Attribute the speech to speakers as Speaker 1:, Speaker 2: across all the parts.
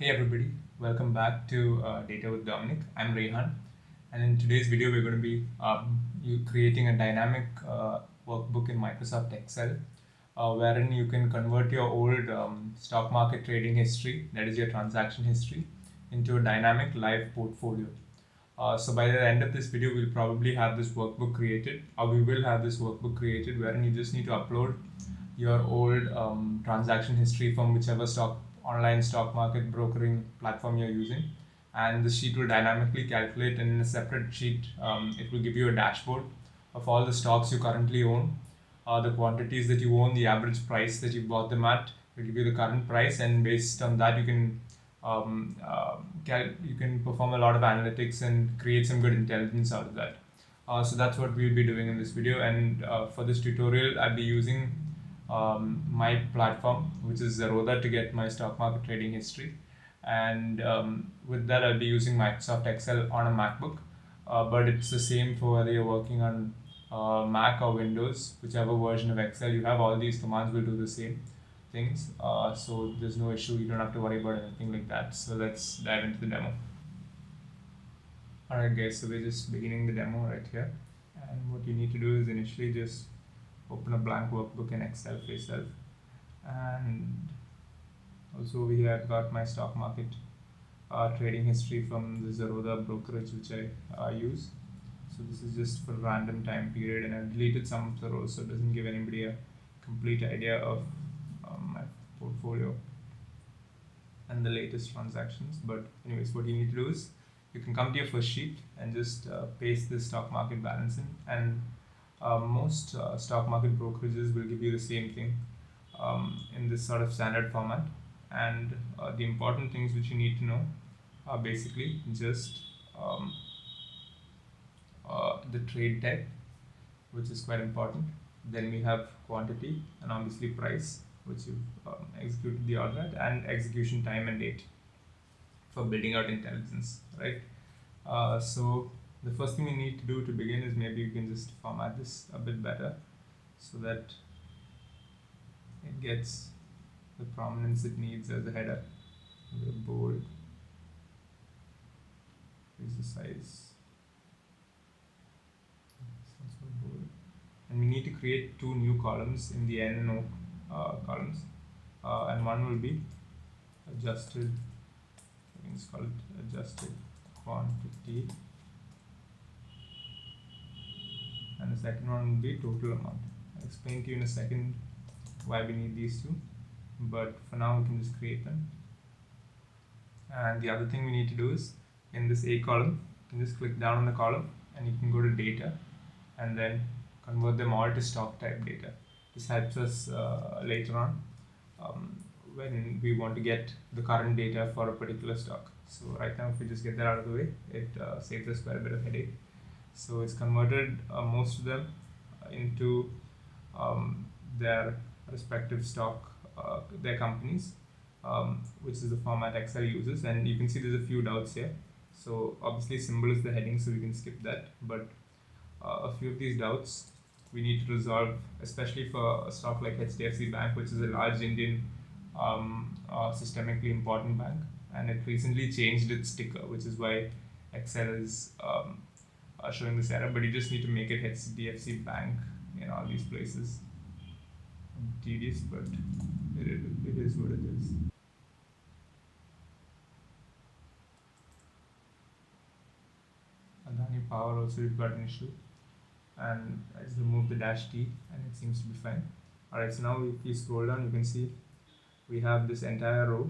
Speaker 1: Hey everybody, welcome back to Data with Dominic. I'm Rehan, and in today's video we're going to be creating a dynamic workbook in Microsoft Excel, wherein you can convert your old stock market trading history, that is your transaction history, into a dynamic live portfolio. So by the end of this video, we'll probably have this workbook created, or we will have this workbook created, wherein you just need to upload your old transaction history from whichever online stock market brokering platform you're using, and the sheet will dynamically calculate, and in a separate sheet it will give you a dashboard of all the stocks you currently own, the quantities that you own, the average price that you bought them at. It will give you the current price, and based on that you can perform a lot of analytics and create some good intelligence out of that. So that's what we'll be doing in this video, and for this tutorial I'll be using my platform, which is Zerodha, to get my stock market trading history. And with that I'll be using Microsoft Excel on a MacBook, but it's the same for whether you're working on Mac or Windows. Whichever version of Excel you have, all these commands will do the same things, so there's no issue. You don't have to worry about anything like that. So let's dive into the demo. Alright guys, so we're just beginning the demo right here, and what you need to do is initially just open a blank workbook in Excel for yourself. And also over here I've got my stock market trading history from the Zerodha brokerage which I use. So this is just for a random time period, and I've deleted some of the rows so it doesn't give anybody a complete idea of my portfolio and the latest transactions. But anyways, what you need to do is you can come to your first sheet and just paste the stock market balance in, and most stock market brokerages will give you the same thing in this sort of standard format. And the important things which you need to know are basically just the trade type, which is quite important. Then we have quantity, and obviously price, which you've executed the order at, and execution time and date for building out intelligence, right? So the first thing we need to do to begin is maybe you can just format this a bit better so that it gets the prominence it needs as a header. The bold, is the size. Bold. And we need to create two new columns in the N and O columns, and one will be adjusted. We can just call it adjusted quantity, and the second one will be total amount. I'll explain to you in a second why we need these two, but for now we can just create them. And the other thing we need to do is in this A column, you can just click down on the column and you can go to data and then convert them all to stock type data. This helps us later on when we want to get the current data for a particular stock. So right now, if we just get that out of the way, it saves us quite a bit of headache. So it's converted most of them into their respective stock, their companies, which is the format Excel uses. And you can see there's a few doubts here. So obviously symbol is the heading, so we can skip that. But a few of these doubts we need to resolve, especially for a stock like HDFC Bank, which is a large Indian systemically important bank, and it recently changed its ticker, which is why Excel is showing this error. But you just need to make it HDFC Bank in all these places. Tedious, but it is what it is. Adani Power also, we've got an issue, and I just removed the dash T and it seems to be fine. Alright, so now if we scroll down, you can see we have this entire row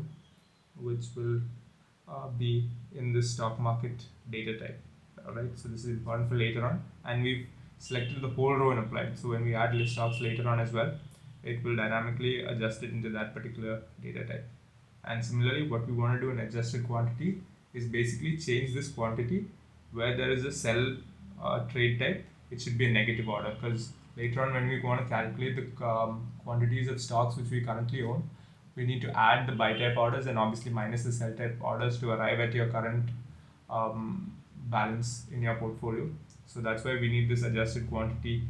Speaker 1: which will be in this stock market data type. Alright, so this is important for later on, and we've selected the whole row and applied. So when we add list stocks later on as well, it will dynamically adjust it into that particular data type. And similarly, what we want to do in adjusted quantity is basically change this quantity where there is a sell trade type. It should be a negative order, because later on when we want to calculate the quantities of stocks which we currently own, we need to add the buy type orders and obviously minus the sell type orders to arrive at your current balance in your portfolio. So that's why we need this adjusted quantity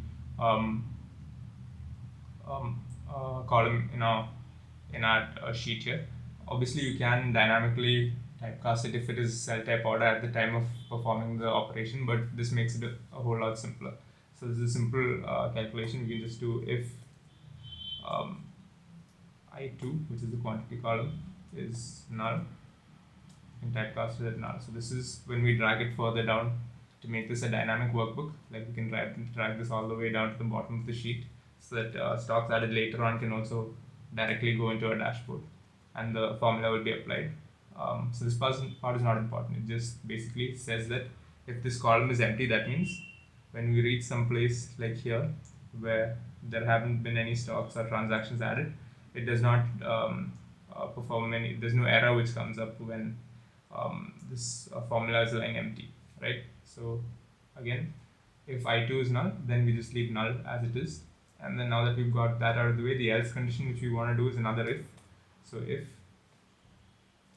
Speaker 1: column in our sheet here. Obviously, you can dynamically typecast it if it is cell type order at the time of performing the operation, but this makes it a whole lot simpler. So this is a simple calculation. You can just do if um, I2, which is the quantity column, is null, and typecast it as null. So this is when we drag it further down to make this a dynamic workbook. Like we can drag this all the way down to the bottom of the sheet, so that stocks added later on can also directly go into a dashboard, and the formula will be applied. So this part is not important. It just basically says that if this column is empty, that means when we reach some place like here where there haven't been any stocks or transactions added, it does not perform any. There's no error which comes up when this formula is lying empty, right? So again, if I2 is null, then we just leave null as it is. And then now that we've got that out of the way, the else condition which we want to do is another if. So if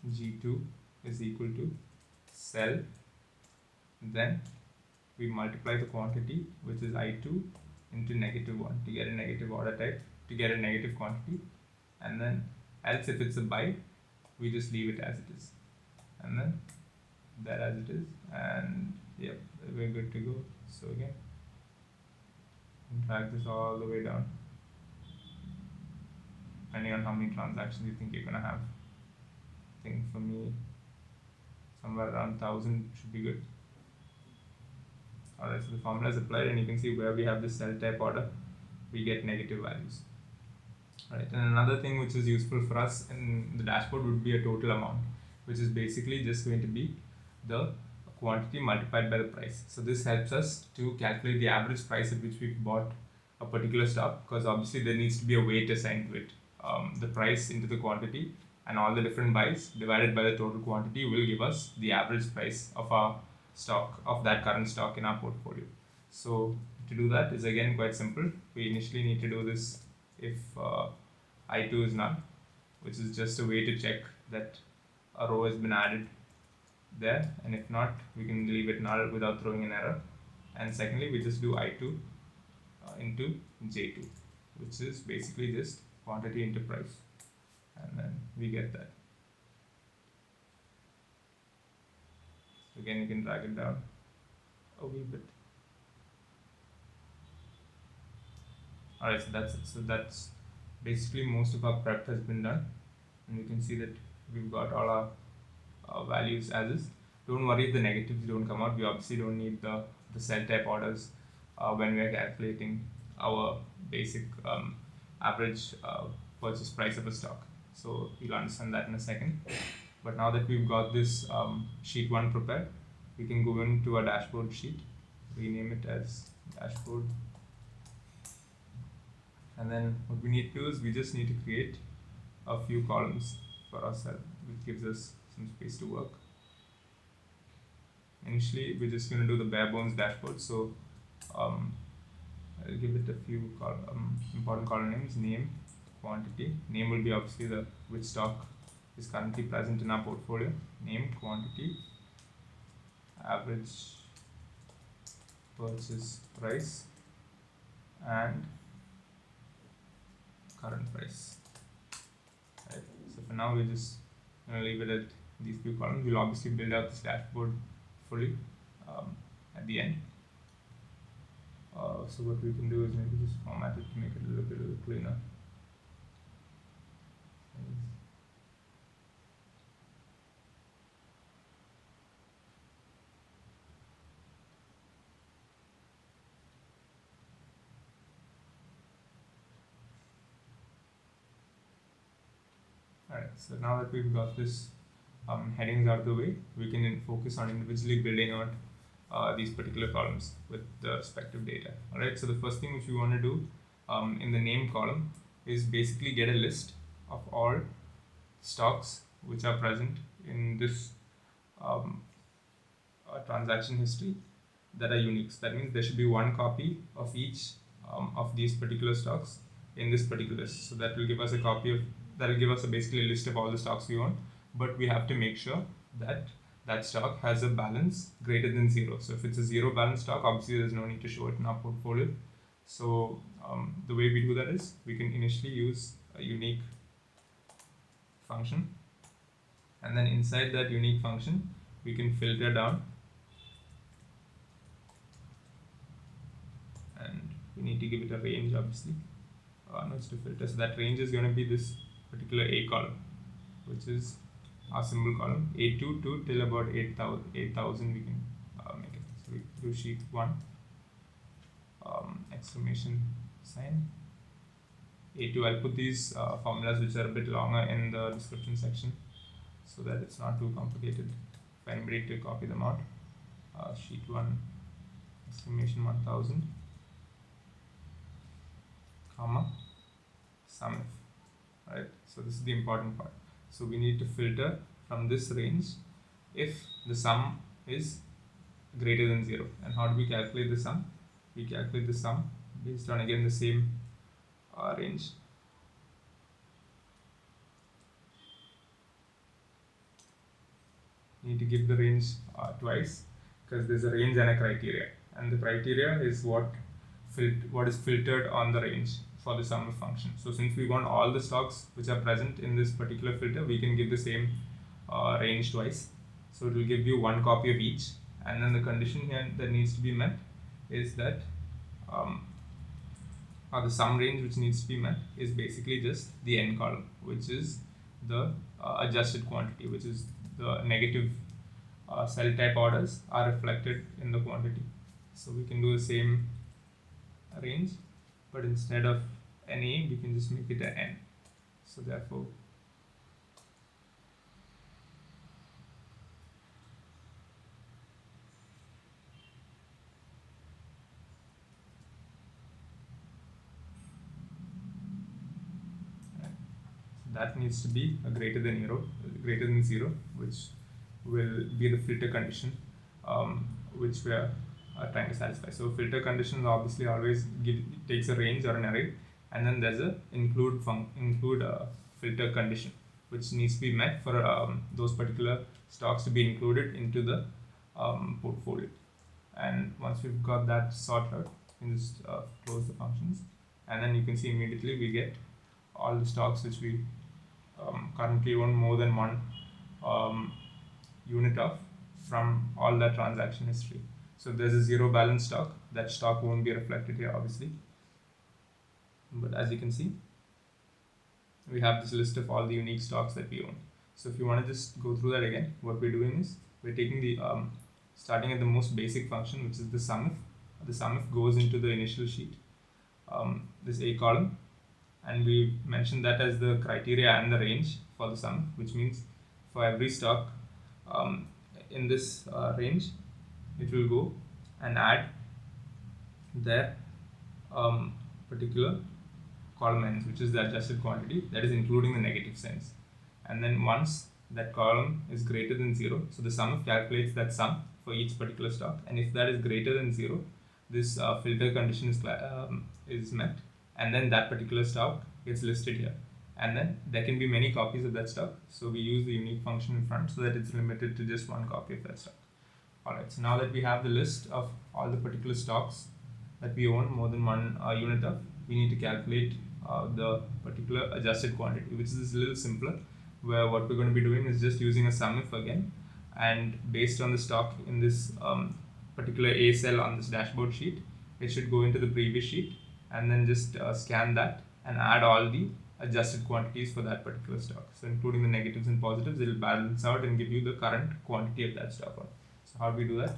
Speaker 1: G2 is equal to cell, then we multiply the quantity, which is I2, into -1 to get a negative order type, to get a negative quantity. And then else if it's a by, we just leave it as it is. And then that as it is, and yep, we're good to go. So again, drag this all the way down, depending on how many transactions you think you're gonna have. I think for me, somewhere around 1000 should be good. Alright, so the formula is applied, and you can see where we have this cell type order, we get negative values. Alright, and another thing which is useful for us in the dashboard would be a total amount, which is basically just going to be the quantity multiplied by the price. So this helps us to calculate the average price at which we've bought a particular stock, because obviously there needs to be a weight assigned to it. The price into the quantity and all the different buys divided by the total quantity will give us the average price of our stock, of that current stock in our portfolio. So to do that is again quite simple. We initially need to do this if I2 is null, which is just a way to check that a row has been added there, and if not, we can leave it null without throwing an error. And secondly, we just do I2 into J2, which is basically just quantity into price, and then we get that. So again, you can drag it down a wee bit. Alright, so that's it. So that's basically most of our prep has been done, and you can see that we've got all our values as is. Don't worry if the negatives don't come out. We obviously don't need the cell type orders when we are calculating our basic average purchase price of a stock. So you'll understand that in a second. But now that we've got this sheet 1 prepared, we can go into our dashboard sheet, rename it as dashboard. And then what we need to do is we just need to create a few columns for ourselves, which gives us some space to work. Initially, we're just going to do the bare bones dashboard. So I'll give it a few important column names: name, quantity. Name will be obviously the which stock is currently present in our portfolio. Name, quantity, average purchase price, and current price. Right. So for now, we're just going to leave it at these few columns. We'll obviously build out this dashboard fully at the end. So what we can do is maybe just format it to make it a little bit cleaner. Alright, so now that we've got this headings out of the way, we can focus on individually building out these particular columns with the respective data. Alright, so the first thing which we want to do in the name column is basically get a list of all stocks which are present in this transaction history that are unique. So that means there should be one copy of each of these particular stocks in this particular list. So that will give us a copy of, that will give us basically a list of all the stocks we own, but we have to make sure that that stock has a balance greater than 0. So if it's a 0 balance stock, obviously there's no need to show it in our portfolio. So the way we do that is we can initially use a unique function And then inside that unique function, we can filter down, and we need to give it a range, obviously. No, it's to filter. So that range is going to be this particular A column, which is our symbol column. A2 to till about 8,000 we can make it. So we do sheet 1, exclamation sign. A2, I'll put these formulas which are a bit longer in the description section so that it's not too complicated for anybody to copy them out. Sheet 1, exclamation 1000, comma, SUMIF. Right, so this is the important part. So we need to filter from this range if the sum is greater than 0. And how do we calculate the sum? We calculate the sum based on again the same range. You need to give the range twice, because there's a range and a criteria, and the criteria is what is filtered on the range for the SUMIF function. So since we want all the stocks which are present in this particular filter, we can give the same range twice. So it will give you one copy of each, and then the condition here that needs to be met is that the sum range which needs to be met is basically just the n column, which is the adjusted quantity, which is the negative cell type orders are reflected in the quantity. So we can do the same range, but instead of NA we can just make it a N. So therefore that needs to be a greater than 0, which will be the filter condition which we are trying to satisfy. So filter conditions obviously always takes a range or an array, and then there's a include filter condition which needs to be met for those particular stocks to be included into the portfolio. And once we've got that sorted out, you can just close the functions, and then you can see immediately we get all the stocks which we currently own more than one unit of from all that transaction history. So if there's a zero balance stock, that stock won't be reflected here obviously, but as you can see we have this list of all the unique stocks that we own. So if you want to just go through that again, what we're doing is we're taking the starting at the most basic function, which is the SUMIF. The SUMIF goes into the initial sheet, this A column, and we mentioned that as the criteria and the range for the sum, which means for every stock in this range, it will go and add their particular column ends, which is the adjusted quantity, that is including the negative signs. And then once that column is greater than 0, so the SUMIF calculates that sum for each particular stock, and if that is greater than 0, this filter condition is met, and then that particular stock gets listed here. And then there can be many copies of that stock, so we use the unique function in front so that it's limited to just one copy of that stock. Alright, so now that we have the list of all the particular stocks that we own more than one unit of, we need to calculate the particular adjusted quantity, which is a little simpler, where what we're going to be doing is just using a SUMIF again, and based on the stock in this particular A cell on this dashboard sheet, it should go into the previous sheet and then just scan that and add all the adjusted quantities for that particular stock. So including the negatives and positives, it will balance out and give you the current quantity of that stock. So how do we do that?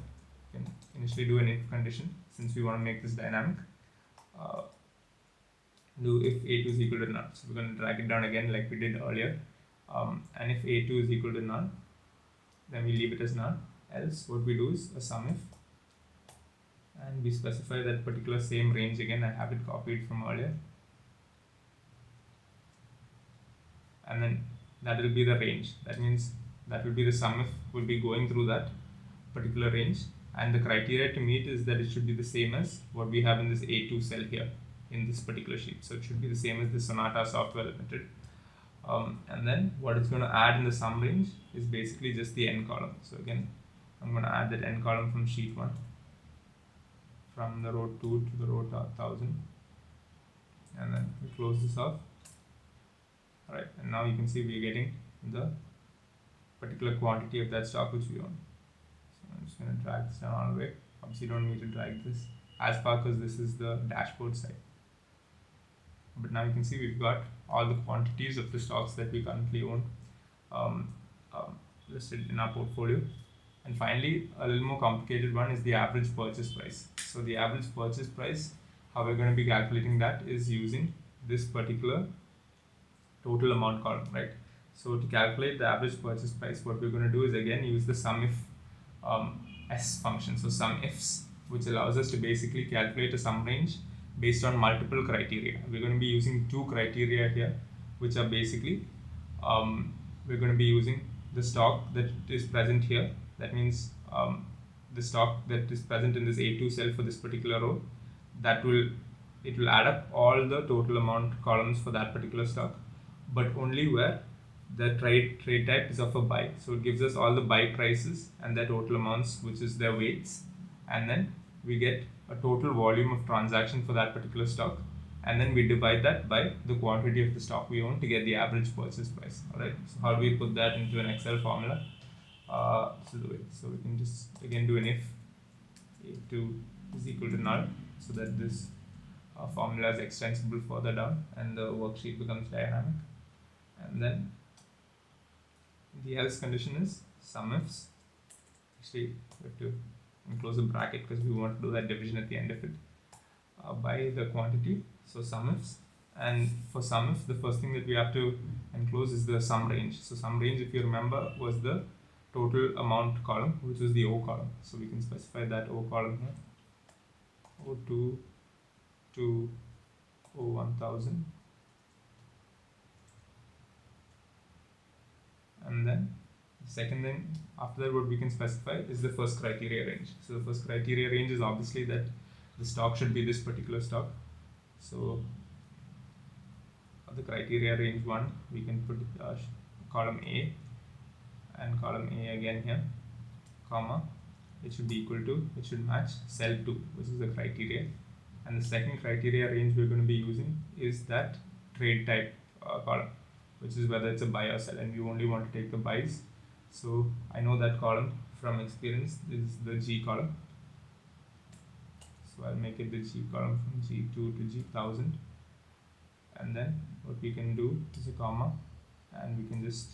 Speaker 1: We can initially do an if condition, since we want to make this dynamic. Do if A2 is equal to none. So we're going to drag it down again like we did earlier. And if A2 is equal to none, then we leave it as none. Else what we do is a SUMIF, and we specify that particular same range again. I have it copied from earlier, and then that will be the range. That means that will be the SUMIF will be going through that particular range, and the criteria to meet is that it should be the same as what we have in this A2 cell here in this particular sheet. So it should be the same as the Sonata Software Limited. And then what it's going to add in the sum range is basically just the n column. So again, I'm going to add that n column from sheet 1, from the row 2 to the row 1000, and then we close this off. Alright, and now you can see we're getting the particular quantity of that stock which we own. So I'm just going to drag this down all the way. Obviously you don't need to drag this as far because this is the dashboard side. But now you can see we've got all the quantities of the stocks that we currently own listed in our portfolio. And finally, a little more complicated one is the average purchase price. So the average purchase price, how we're going to be calculating that is using this particular total amount column, right? So to calculate the average purchase price, what we're going to do is again use the SUMIF S function. So SUMIFs, which allows us to basically calculate a sum range based on multiple criteria. We're going to be using two criteria here, which are basically we're going to be using the stock that is present here. That means the stock that is present in this A2 cell for this particular row, it will add up all the total amount columns for that particular stock, but only where the trade type is of a buy. So it gives us all the buy prices and their total amounts, which is their weights, and then we get a total volume of transaction for that particular stock, and then we divide that by the quantity of the stock we own to get the average purchase price. Alright, so how do we put that into an Excel formula? This is the way. So we can just again do an if A2 is equal to null, so that this formula is extensible further down and the worksheet becomes dynamic. And then the else condition is SUMIFs. Actually, we have to enclose a bracket because we want to do that division at the end of it by the quantity. So SUMIFs, and for SUMIF, the first thing that we have to enclose is the sum range. So sum range, if you remember, was the total amount column, which is the O column. So we can specify that O column here, O2 to O1000, and then the second thing after that what we can specify is the first criteria range. So the first criteria range is obviously that the stock should be this particular stock. So for the criteria range 1, we can put column A, and column A again here, comma, it should be equal to, it should match cell 2, which is the criteria. And the second criteria range we're going to be using is that trade type column, which is whether it's a buy or sell, and we only want to take the buys. So I know that column from experience is the G column. So I'll make it the G column from G2 to G1000, and then what we can do is a comma, and we can just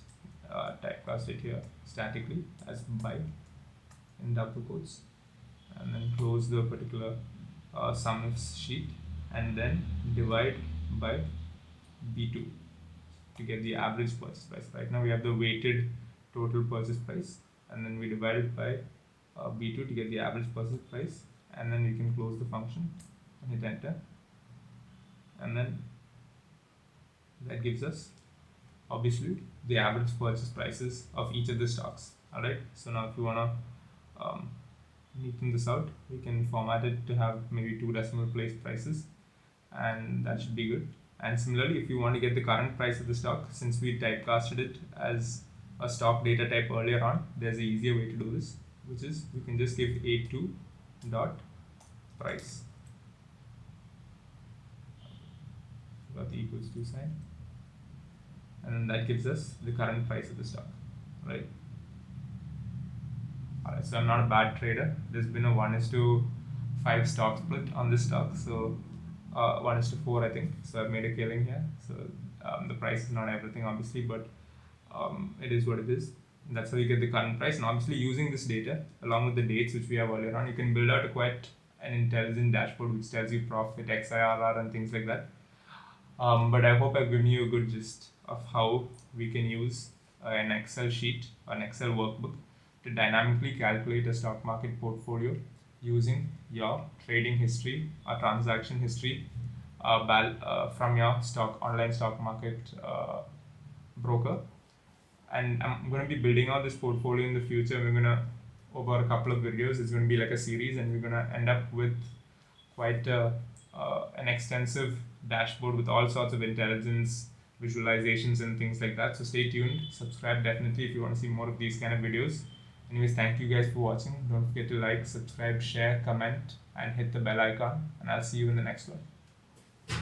Speaker 1: typecast it here statically as buy in double quotes, and then close the particular SUMIFs sheet, and then divide by B2 to get the average purchase price. Right now we have the weighted total purchase price, and then we divide it by B2 to get the average purchase price, and then we can close the function and hit enter, and then that gives us obviously the average purchase prices of each of the stocks. Alright, so now if you want to neaten this out, we can format it to have maybe 2 decimal place prices, and that should be good. And similarly, if you want to get the current price of the stock, since we typecasted it as a stock data type earlier on, there's an easier way to do this, which is we can just give A2 dot price. Got the equals to sign, and then that gives us the current price of the stock, right? Alright, so I'm not a bad trader. There's been a 1:5 stock split on this stock, so 1:4 I think. So I've made a killing here. So the price is not everything obviously, but it is what it is. And that's how you get the current price. And obviously using this data along with the dates which we have earlier on, you can build out quite an intelligent dashboard which tells you profit, XIRR and things like that. But I hope I've given you a good gist of how we can use an Excel sheet, an Excel workbook to dynamically calculate a stock market portfolio using your trading history or transaction history from your online stock market broker. And I'm going to be building out this portfolio in the future. We're going to, over a couple of videos, it's going to be like a series, and we're going to end up with quite an extensive dashboard with all sorts of intelligence, visualizations and things like that. So stay tuned, subscribe definitely if you want to see more of these kind of videos. Anyways, thank you guys for watching. Don't forget to like, subscribe, share, comment and hit the bell icon, and I'll see you in the next one.